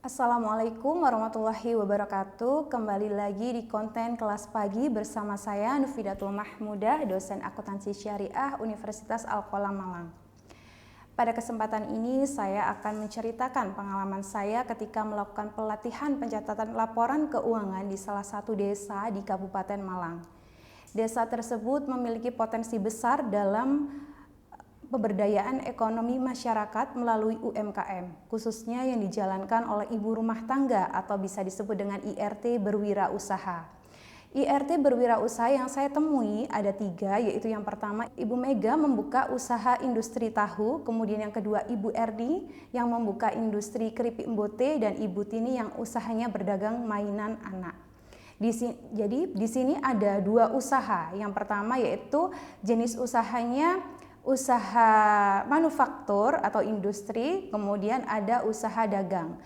Assalamualaikum warahmatullahi wabarakatuh. Kembali lagi di konten kelas pagi bersama saya Nufidatul Mahmudah, dosen akuntansi syariah Universitas Al-Qalam Malang. Pada kesempatan ini saya akan menceritakan pengalaman saya ketika melakukan pelatihan pencatatan laporan keuangan di salah satu desa di Kabupaten Malang. Desa tersebut memiliki potensi besar dalam pemberdayaan ekonomi masyarakat melalui UMKM, khususnya yang dijalankan oleh ibu rumah tangga atau bisa disebut dengan IRT berwirausaha. IRT berwirausaha yang saya temui ada 3, yaitu yang pertama Ibu Mega membuka usaha industri tahu, kemudian yang kedua Ibu Erdi yang membuka industri keripik mbote, dan Ibu Tini yang usahanya berdagang mainan anak. Jadi di sini ada 2 usaha. Yang pertama yaitu jenis usahanya usaha manufaktur atau industri, kemudian ada usaha dagang.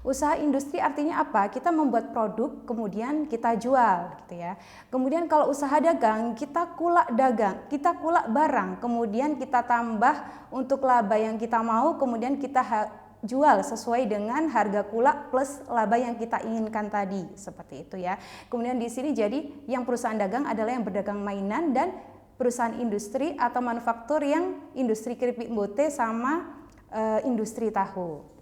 Usaha industri artinya apa? Kita membuat produk, kemudian kita jual, gitu ya. Kemudian kalau usaha dagang, kita kulak dagang, kita kulak barang, kemudian kita tambah untuk laba yang kita mau, kemudian kita jual sesuai dengan harga kulak plus laba yang kita inginkan tadi, seperti itu ya. Kemudian di sini jadi yang perusahaan dagang adalah yang berdagang mainan, dan perusahaan industri atau manufaktur yang industri keripik mbote sama industri tahu.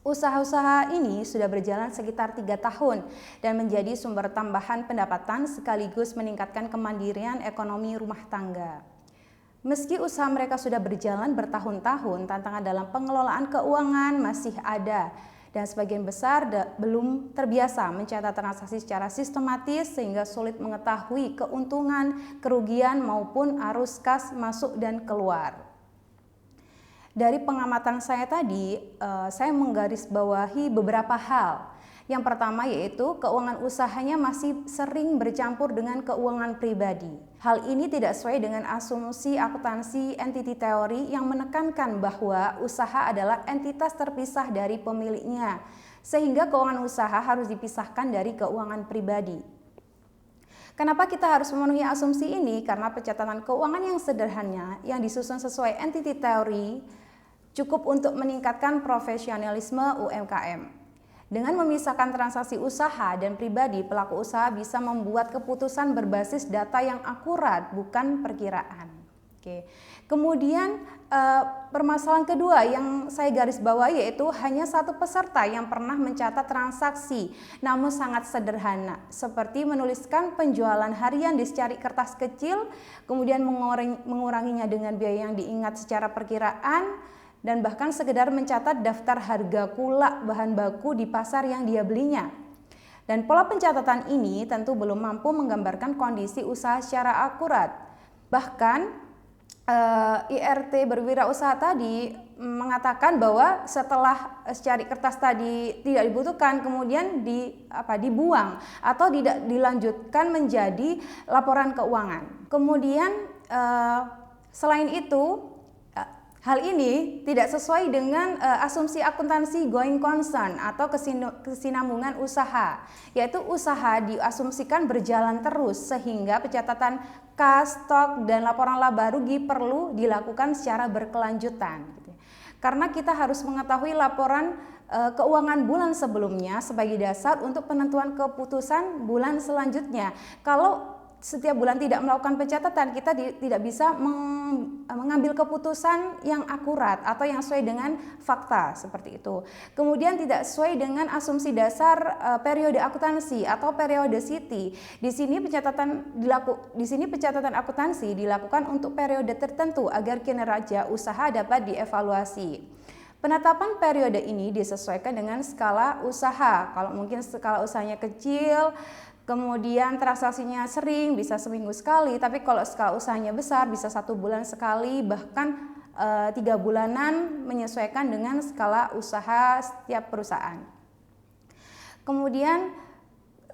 Usaha-usaha ini sudah berjalan sekitar 3 tahun dan menjadi sumber tambahan pendapatan sekaligus meningkatkan kemandirian ekonomi rumah tangga. Meski usaha mereka sudah berjalan bertahun-tahun, tantangan dalam pengelolaan keuangan masih ada dan sebagian besar belum terbiasa mencatat transaksi secara sistematis sehingga sulit mengetahui keuntungan, kerugian maupun arus kas masuk dan keluar. Dari pengamatan saya tadi, saya menggarisbawahi beberapa hal. Yang pertama yaitu keuangan usahanya masih sering bercampur dengan keuangan pribadi. Hal ini tidak sesuai dengan asumsi akuntansi entity theory yang menekankan bahwa usaha adalah entitas terpisah dari pemiliknya, sehingga keuangan usaha harus dipisahkan dari keuangan pribadi. Kenapa kita harus memenuhi asumsi ini? Karena pencatatan keuangan yang sederhana yang disusun sesuai entity theory cukup untuk meningkatkan profesionalisme UMKM. Dengan memisahkan transaksi usaha dan pribadi, pelaku usaha bisa membuat keputusan berbasis data yang akurat, bukan perkiraan. Oke. Kemudian permasalahan kedua yang saya garis bawahi yaitu hanya satu peserta yang pernah mencatat transaksi, namun sangat sederhana, seperti menuliskan penjualan harian di secari kertas kecil, kemudian menguranginya dengan biaya yang diingat secara perkiraan, dan bahkan sekedar mencatat daftar harga kulak bahan baku di pasar yang dia belinya. Dan pola pencatatan ini tentu belum mampu menggambarkan kondisi usaha secara akurat. Bahkan IRT berwirausaha tadi mengatakan bahwa setelah secari kertas tadi tidak dibutuhkan, kemudian dibuang atau tidak dilanjutkan menjadi laporan keuangan. Kemudian selain itu, hal ini tidak sesuai dengan asumsi akuntansi going concern atau kesinambungan usaha, yaitu usaha diasumsikan berjalan terus sehingga pencatatan kas, stok, dan laporan laba rugi perlu dilakukan secara berkelanjutan. Karena kita harus mengetahui laporan keuangan bulan sebelumnya sebagai dasar untuk penentuan keputusan bulan selanjutnya. Kalau setiap bulan tidak melakukan pencatatan, kita tidak bisa mengambil keputusan yang akurat atau yang sesuai dengan fakta, seperti itu. Kemudian tidak sesuai dengan asumsi dasar periode akuntansi atau periodicity. Di sini pencatatan akuntansi dilakukan untuk periode tertentu agar kinerja usaha dapat dievaluasi. Penetapan periode ini disesuaikan dengan skala usaha. Kalau mungkin skala usahanya kecil, kemudian transaksinya sering, bisa seminggu sekali, tapi kalau skala usahanya besar bisa 1 bulan sekali, bahkan 3 bulanan, menyesuaikan dengan skala usaha setiap perusahaan. Kemudian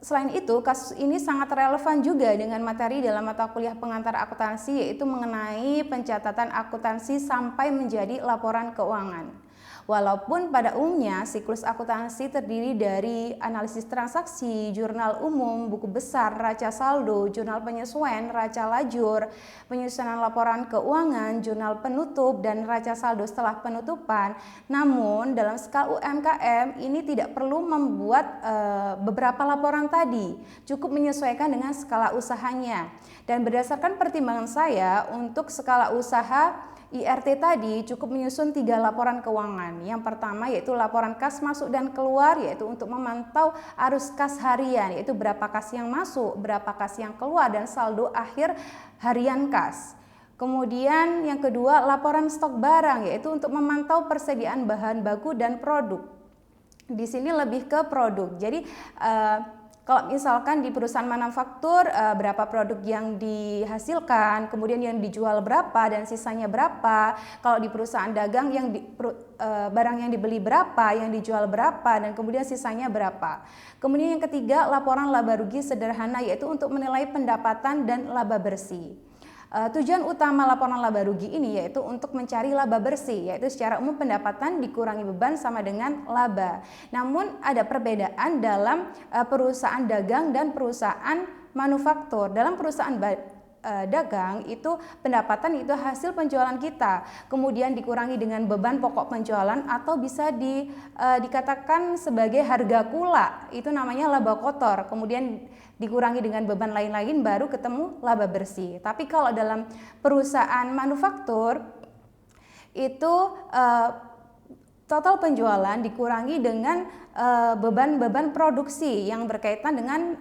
Selain itu, kasus ini sangat relevan juga dengan materi dalam mata kuliah pengantar akuntansi, yaitu mengenai pencatatan akuntansi sampai menjadi laporan keuangan. Walaupun pada umumnya siklus akuntansi terdiri dari analisis transaksi, jurnal umum, buku besar, raca saldo, jurnal penyesuaian, raca lajur, penyusunan laporan keuangan, jurnal penutup, dan raca saldo setelah penutupan. Namun dalam skala UMKM ini tidak perlu membuat beberapa laporan tadi, cukup menyesuaikan dengan skala usahanya. Dan berdasarkan pertimbangan saya, untuk skala usaha IRT tadi cukup menyusun 3 laporan keuangan. Yang pertama yaitu laporan kas masuk dan keluar, yaitu untuk memantau arus kas harian, yaitu berapa kas yang masuk, berapa kas yang keluar, dan saldo akhir harian kas. Kemudian yang kedua laporan stok barang, yaitu untuk memantau persediaan bahan baku dan produk. Di sini lebih ke produk. Jadi kalau misalkan di perusahaan manufaktur berapa produk yang dihasilkan, kemudian yang dijual berapa dan sisanya berapa. Kalau di perusahaan dagang barang yang dibeli berapa, yang dijual berapa, dan kemudian sisanya berapa. Kemudian yang ketiga laporan laba rugi sederhana, yaitu untuk menilai pendapatan dan laba bersih. Tujuan utama laporan laba rugi ini yaitu untuk mencari laba bersih, yaitu secara umum pendapatan dikurangi beban sama dengan laba. Namun ada perbedaan dalam perusahaan dagang dan perusahaan manufaktur. Dalam perusahaan dagang itu pendapatan itu hasil penjualan kita, kemudian dikurangi dengan beban pokok penjualan atau bisa dikatakan sebagai harga kula, itu namanya laba kotor, kemudian dikurangi dengan beban lain-lain baru ketemu laba bersih. Tapi kalau dalam perusahaan manufaktur itu total penjualan dikurangi dengan beban-beban produksi yang berkaitan dengan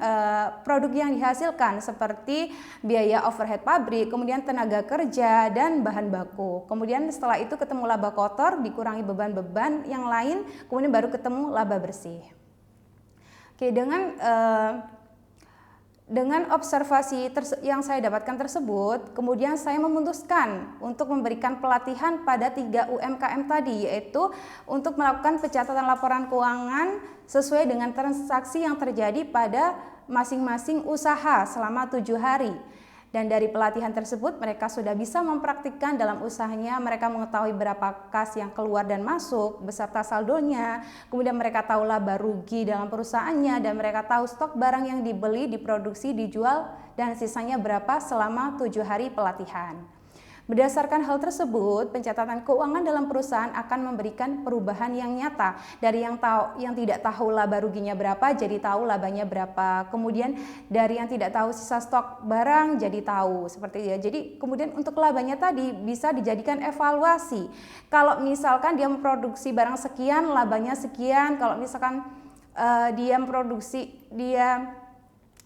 produk yang dihasilkan seperti biaya overhead pabrik, kemudian tenaga kerja dan bahan baku. Kemudian setelah itu ketemu laba kotor, dikurangi beban-beban yang lain, kemudian baru ketemu laba bersih. Oke, dengan observasi yang saya dapatkan tersebut, kemudian saya memutuskan untuk memberikan pelatihan pada 3 UMKM tadi, yaitu untuk melakukan pencatatan laporan keuangan sesuai dengan transaksi yang terjadi pada masing-masing usaha selama 7 hari. Dan dari pelatihan tersebut mereka sudah bisa mempraktikkan dalam usahanya, mereka mengetahui berapa kas yang keluar dan masuk beserta saldonya, kemudian mereka tahu laba rugi dalam perusahaannya, dan mereka tahu stok barang yang dibeli, diproduksi, dijual, dan sisanya berapa selama 7 hari pelatihan. Berdasarkan hal tersebut, pencatatan keuangan dalam perusahaan akan memberikan perubahan yang nyata. Dari yang tidak tahu laba ruginya berapa jadi tahu labanya berapa. Kemudian dari yang tidak tahu sisa stok barang jadi tahu, seperti itu. Jadi kemudian untuk labanya tadi bisa dijadikan evaluasi. Kalau misalkan dia memproduksi barang sekian, labanya sekian. Kalau misalkan dia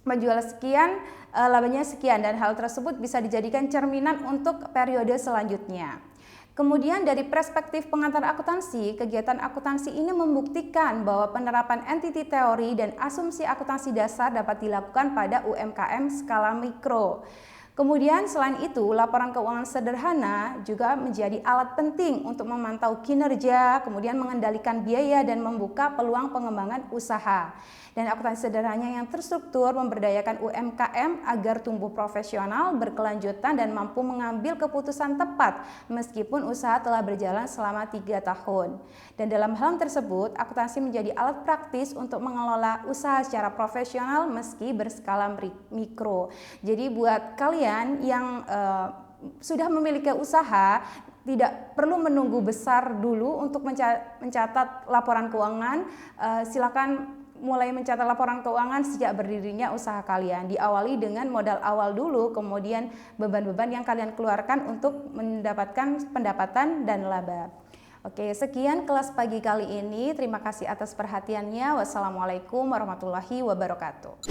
menjual sekian, labanya sekian, dan hal tersebut bisa dijadikan cerminan untuk periode selanjutnya. Kemudian dari perspektif pengantar akuntansi, kegiatan akuntansi ini membuktikan bahwa penerapan entity teori dan asumsi akuntansi dasar dapat dilakukan pada UMKM skala mikro. Kemudian selain itu, laporan keuangan sederhana juga menjadi alat penting untuk memantau kinerja, kemudian mengendalikan biaya dan membuka peluang pengembangan usaha. Dan akuntansi sederhana yang terstruktur memberdayakan UMKM agar tumbuh profesional, berkelanjutan, dan mampu mengambil keputusan tepat meskipun usaha telah berjalan selama 3 tahun. Dan dalam hal tersebut, akuntansi menjadi alat praktis untuk mengelola usaha secara profesional meski berskala mikro. Jadi buat kalian yang sudah memiliki usaha, tidak perlu menunggu besar dulu untuk mencatat laporan keuangan. Silakan mulai mencatat laporan keuangan sejak berdirinya usaha kalian. Diawali dengan modal awal dulu, kemudian beban-beban yang kalian keluarkan untuk mendapatkan pendapatan dan laba. Oke, sekian kelas pagi kali ini. Terima kasih atas perhatiannya. Wassalamualaikum warahmatullahi wabarakatuh.